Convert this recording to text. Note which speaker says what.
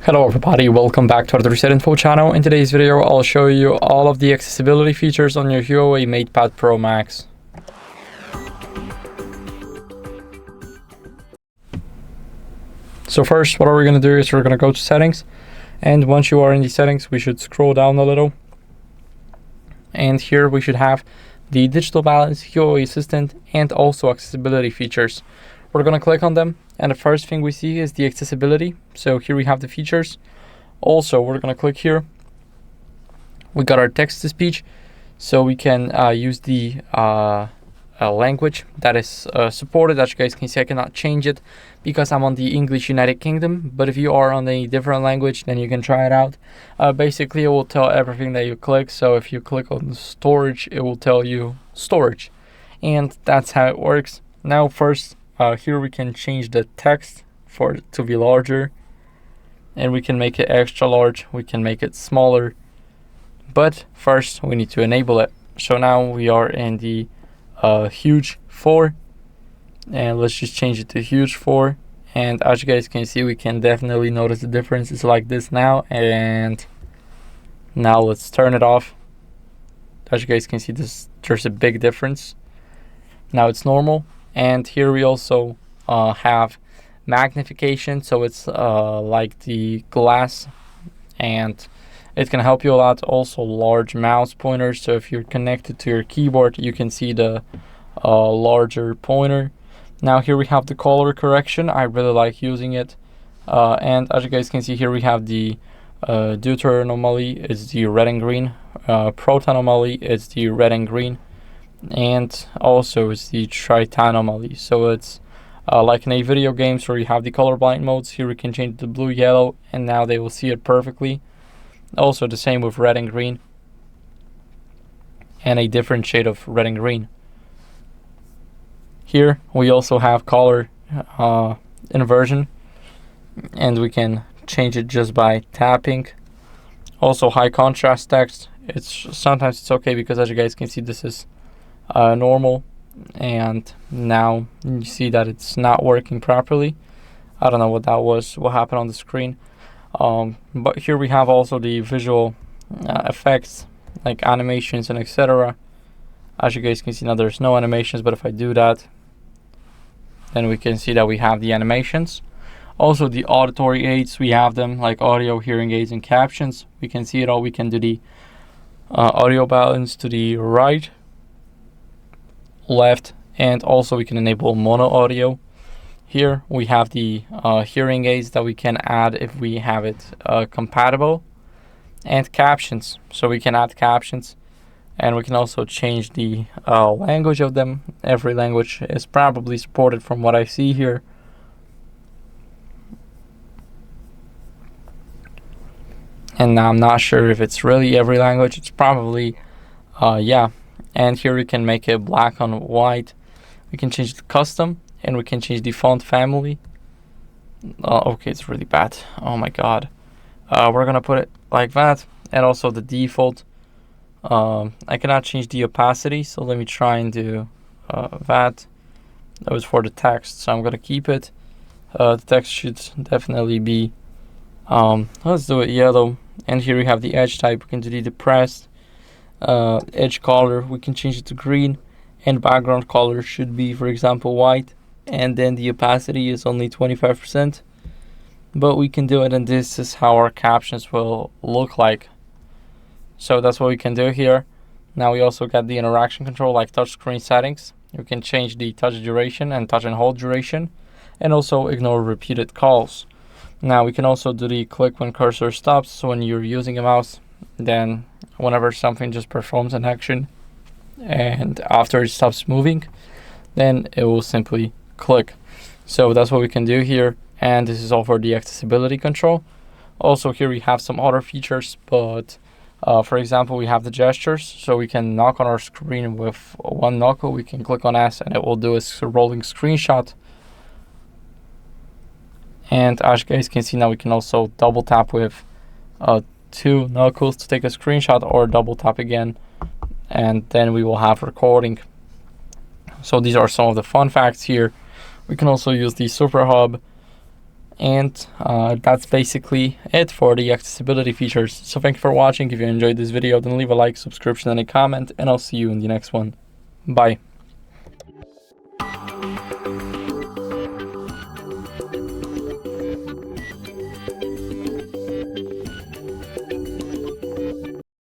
Speaker 1: Hello everybody, welcome back to HardReset.Info channel. In today's video, I'll show you all of the accessibility features on your HUAWEI MatePad Pro Max. So first, what are we going to do is we're going to go to settings, and once you are in the settings, we should scroll down a little. And here we should have the digital balance, HUAWEI assistant, and also accessibility features. We're going to click on them, and the first thing we see is the accessibility. So here we have the features. Also, we're going to click here. We got our text-to-speech, so we can use the language that is supported. As you guys can see, I cannot change it because I'm on the English United Kingdom, but if you are on a different language, then you can try it out. Basically, it will tell everything that you click. So if you click on storage, it will tell you storage, and that's how it works. Now first, here we can change the text for it to be larger, and we can make it extra large, we can make it smaller, but first we need to enable it. So now we are in the huge 4, and let's just change it to huge 4, and as you guys can see, we can definitely notice the difference. It's like this now, and now let's turn it off. As you guys can see, there's a big difference. Now it's normal. And here we also have magnification, so it's like the glass, and it can help you a lot. Also large mouse pointers, so if you're connected to your keyboard, you can see the larger pointer. Now here we have the color correction. I really like using it, and as you guys can see, here we have the Deuteranomaly, it's the red and green, Protanomaly, it's the red and green, and also it's the Tritanomaly. So it's like in a video games where you have the colorblind modes. Here we can change the blue, yellow, and now they will see it perfectly. Also the same with red and green, and a different shade of red and green. Here we also have color inversion, and we can change it just by tapping. Also high contrast text, sometimes it's okay because as you guys can see, this is normal, and now you see that it's not working properly. I don't know what that was, what happened on the screen, but here we have also the visual effects like animations and etc. As you guys can see, now there's no animations, but if I do that, then we can see that we have the animations. Also the auditory aids, we have them like audio, hearing aids, and captions. We can see it all. We can do the audio balance to the right, left, and also we can enable mono audio. Here we have the hearing aids that we can add if we have it compatible, and captions, so we can add captions, and we can also change the language of them. Every language is probably supported from what I see here. And now I'm not sure if it's really every language. It's probably yeah. And here we can make it black on white. We can change the custom, and we can change the font family. Okay, it's really bad. Oh my god. We're gonna put it like that, and also the default. I cannot change the opacity, so let me try and do that. That was for the text, so I'm gonna keep it. The text should definitely be let's do it yellow. And here we have the edge type. We can do the depressed. Edge color, we can change it to green, and background color should be, for example, white, and then the opacity is only 25%, but we can do it, and this is how our captions will look like. So that's what we can do here. Now we also got the interaction control like touchscreen settings. You can change the touch duration and touch and hold duration, and also ignore repeated calls. Now we can also do the click when cursor stops. So when you're using a mouse, then whenever something just performs an action, and after it stops moving, then it will simply click. So that's what we can do here, and this is all for the accessibility control. Also here we have some other features, but for example, we have the gestures, so we can knock on our screen with one knuckle. We can click on S, and it will do a rolling screenshot. And as you guys can see, now we can also double tap with 2 knuckles to take a screenshot, or double tap again, and then we will have recording. So these are some of the fun facts here. We can also use the super hub, And that's basically it for the accessibility features. So thank you for watching. If you enjoyed this video, then leave a like, subscription, and a comment, and I'll see you in the next one. Bye.